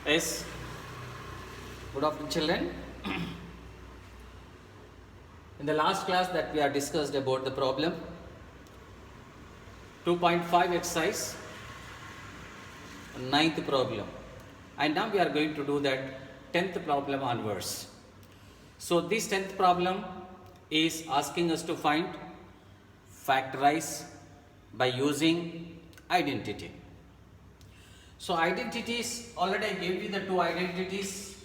Yes. Good afternoon, children. In the last class that we have discussed about the problem 2.5 exercise, ninth problem, and now we are going to do that 10th problem onwards. So this 10th problem is asking us to find factorize by using identity. So identities, already I gave you the two identities,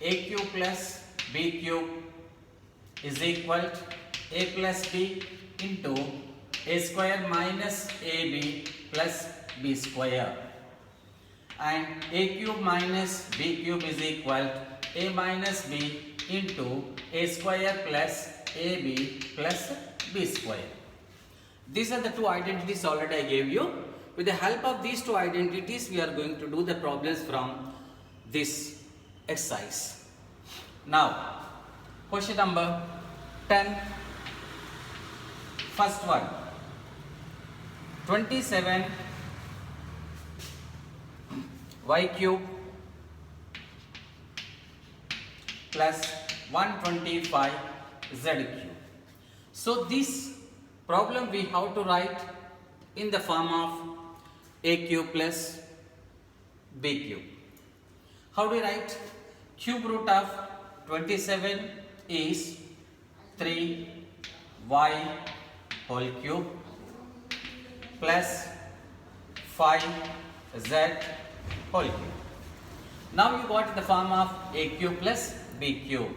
a cube plus b cube is equal to a plus b into a square minus ab plus b square, and a cube minus b cube is equal to a minus b into a square plus ab plus b square. These are the two identities already I gave you. With the help of these two identities, we are going to do the problems from this exercise. Now, question number 10, first one, 27 y cube plus 125 z cube. So this problem we have to write in the form of a cube plus b cube. How do we write? Cube root of 27 is 3y whole cube plus 5z whole cube. Now you got the form of a cube plus b cube.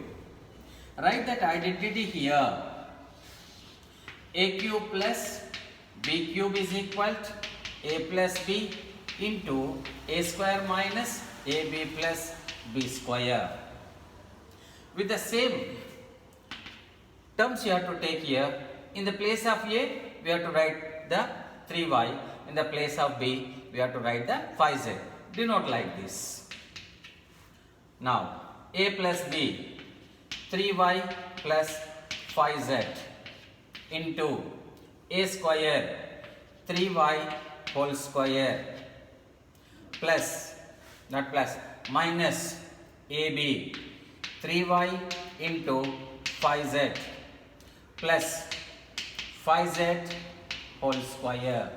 Write that identity here. A cube plus b cube is equal to a plus b into a square minus ab plus b square. With the same terms you have to take here. In the place of a, we have to write the 3y. In the place of b, we have to write the 5z. Denote like this. Now, a plus b, 3y plus 5z into a square, 3y whole square plus, not plus, minus ab, 3y into 5z plus 5z whole square.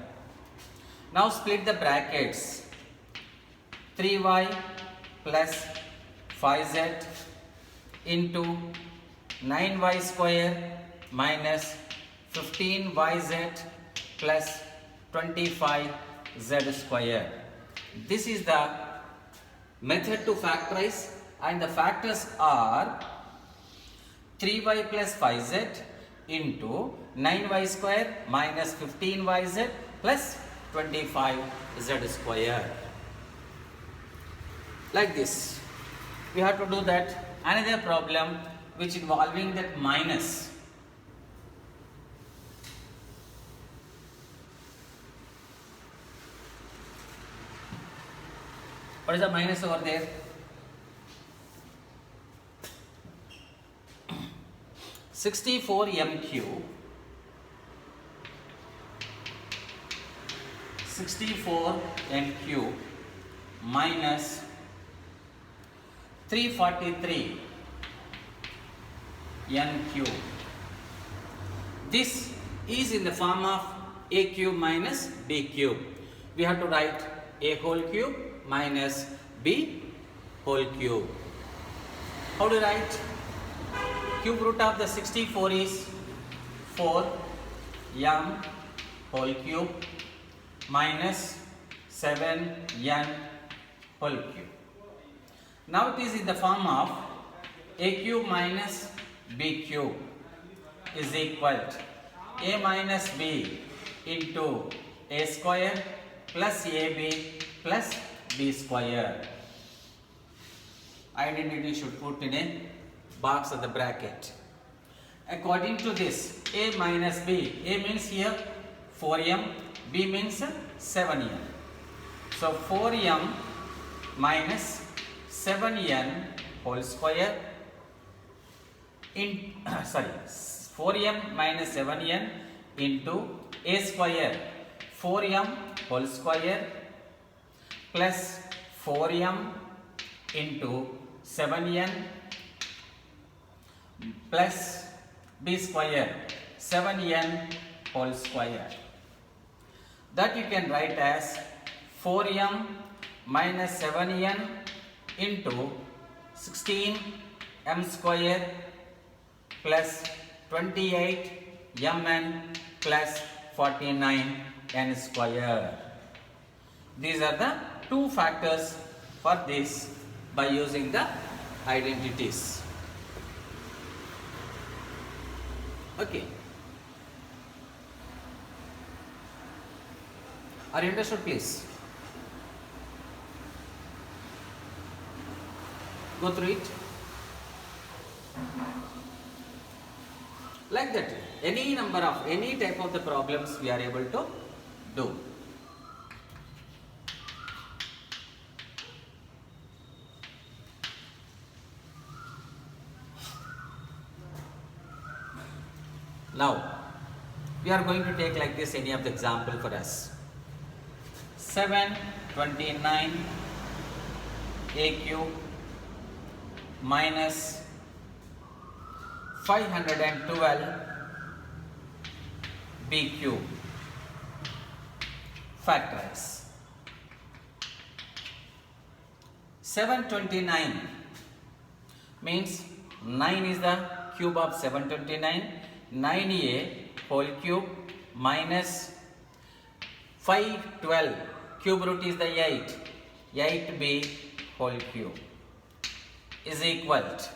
Now split the brackets. 3y plus 5z into 9y square minus 15yz plus 25z square. This is the method to factorize, and the factors are 3y plus 5z into 9y square minus 15yz plus 25z square. Like this. We have to do that. Another problem which involving that minus. What is the minus over there? (64m cube) 64m cube minus 343 n cube. This is in the form of a cube minus b cube. We have to write a whole cube minus b whole cube. How do you write? Cube root of the 64 is 4m whole cube minus 7n whole cube. Now it is in the form of a cube minus b cube is equal to a minus b into a square plus ab plus b square. Identity should put in a box of the bracket. According to this, a minus b, a means here 4m, b means 7n. So 4m minus 7n whole square in 4m minus 7n into a square 4m whole square plus 4m into 7n plus b square 7n whole square. That you can write as 4m minus 7n into 16m square plus 28mn plus 49n square. These are the two factors for this by using the identities. Okay. Are you understood, please? Go through it. Like that, any number of, any type of the problems we are able to do. Now, we are going to take like this any of the example for us. 729 a cube minus 512 b cube. Factorize. 729 means 9 is the cube of 729. 9a whole cube minus 512 cube root is the 8. 8b whole cube is equal to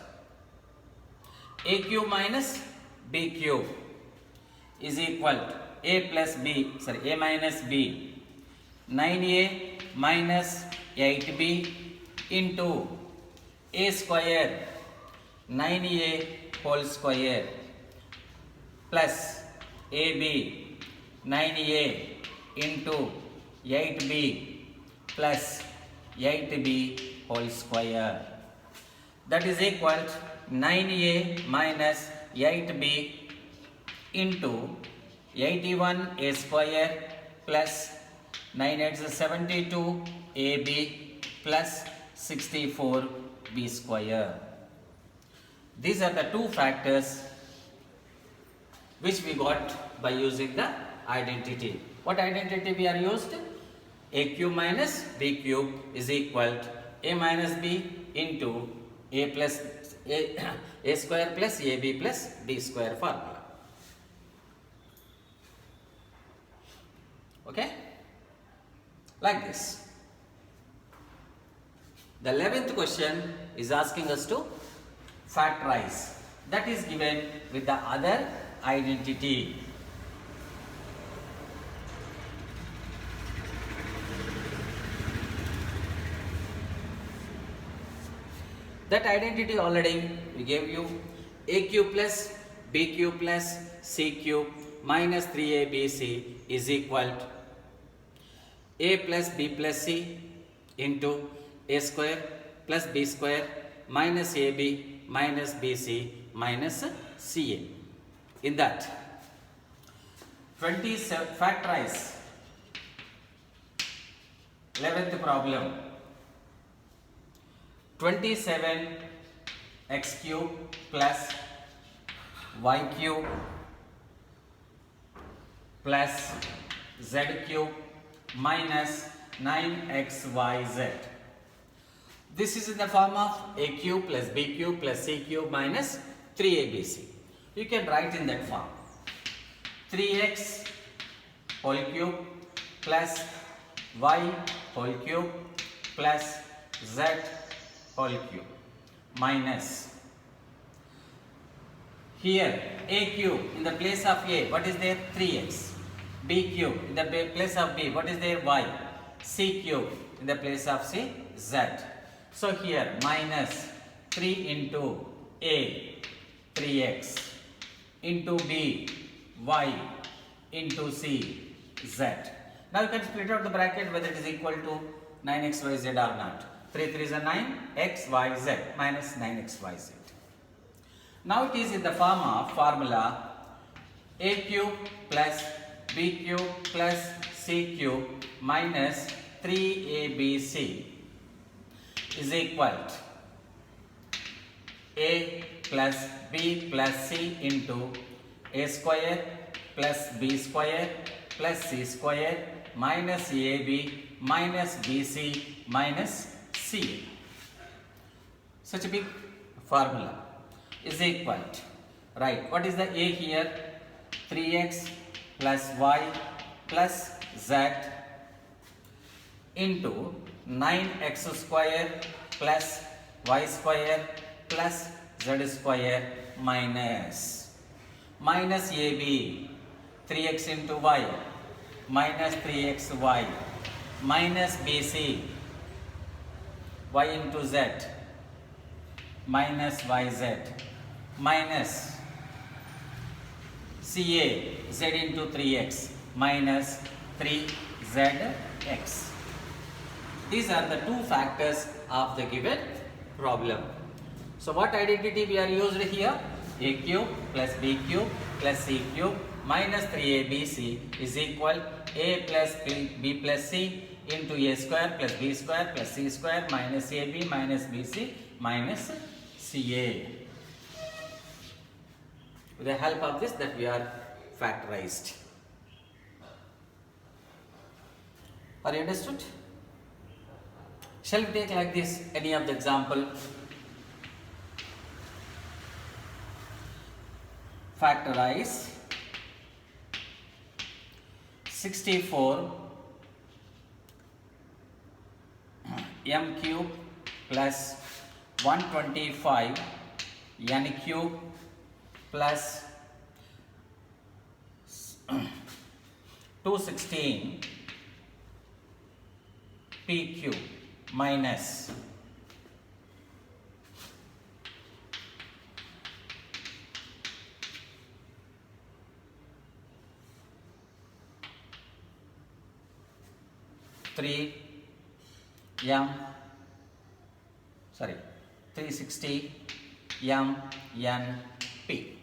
a cube minus b cube is equal to a plus b, sorry, a minus b. 9a minus 8b into a square 9a whole square plus ab 9a into 8b plus 8b whole square. That is equal to 9a minus 8b into 81a square plus 9 8 is 72 ab plus 64 b square. These are the two factors which we got by using the identity. What identity we are used? A cube minus b cube is equal to a minus b into a plus a square plus ab plus b square formula. Okay? Like this. The 11th question is asking us to factorize. That is given with the other identity. That identity already we gave you. A cube plus b cube plus c cube minus 3abc is equal to a plus b plus c into a square plus b square minus ab minus bc minus ca. In that 27 factorize 11th problem. 27 x cube plus y cube plus z cube minus 9xyz. This is in the form of a cube plus b cube plus c cube minus 3abc. You can write in that form. 3x whole cube plus y whole cube plus z whole cube minus, here a cube in the place of a, what is there? 3x. B cube in the place of b, what is there? Y. C cube in the place of c, z. So here minus 3 into a 3x into b y into c z. Now you can split out the bracket whether it is equal to 9xyz or not. 3 3 is a 9, x, y, z minus 9xyz. Now it is in the form of formula a cube plus b cube plus c cube minus 3abc is equal to a plus b plus c into a square plus b square plus c square minus ab minus bc minus ca. Such a big formula is equal to, right, what is the a here? 3x plus y plus z into 9x square plus y square plus z square minus ab 3x into y minus 3xy minus bc y into z minus yz minus ca z into 3x minus 3zx. These are the two factors of the given problem. So what identity we are used here? A cube plus b cube plus c cube minus 3abc is equal a plus b plus c into a square plus b square plus c square minus ab minus bc minus ca. With the help of this, that we are factorized. Are you understood? Shall we take like this any of the example? Factorize 64 m cube plus 125 n cube plus 216 p cube minus 360 m n p.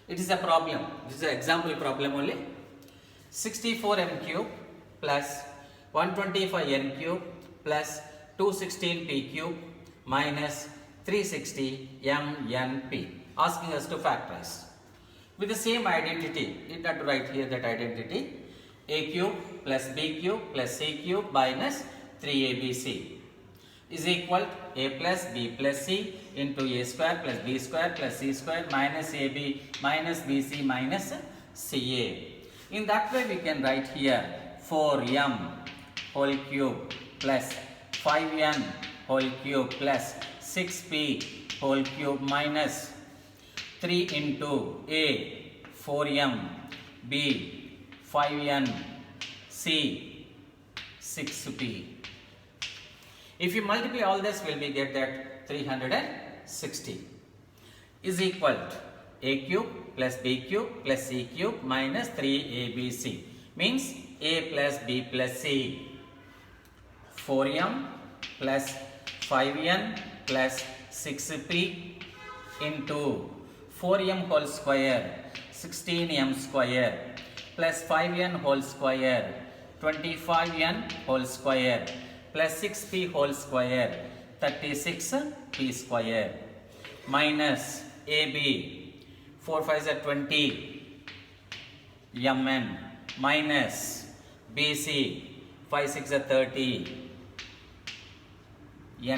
It is a problem. This is an example problem only. 64 m cube plus 125 n cube plus 216 p cube minus 360 m n p, asking us to factorize. With the same identity, you have to write here that identity: a cube plus b cube plus c cube minus 3abc is equal to a plus b plus c into a square plus b square plus c square minus ab minus bc minus ca. In that way we can write here 4m whole cube plus 5n whole cube plus 6p whole cube minus 3 into a 4m b 5n c 6p. If you multiply all this, will be get that 360 is equal to a cube plus b cube plus c cube minus 3abc, means a plus b plus c 4m plus 5n plus 6p into 4m whole square 16m square plus 5n whole square 25n whole square plus 6p whole square 36p square minus ab 4 5 are 20 mn minus bc 5 6 are 30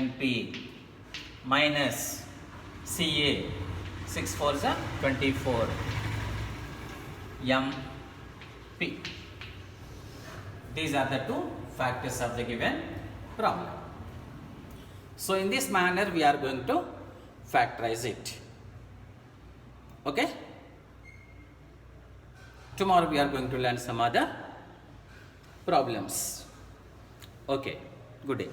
np minus ca 6 4 are 24 mp. These are the two factors of the given problem. So in this manner we are going to factorize it. Okay? Tomorrow we are going to learn some other problems. Okay, good day.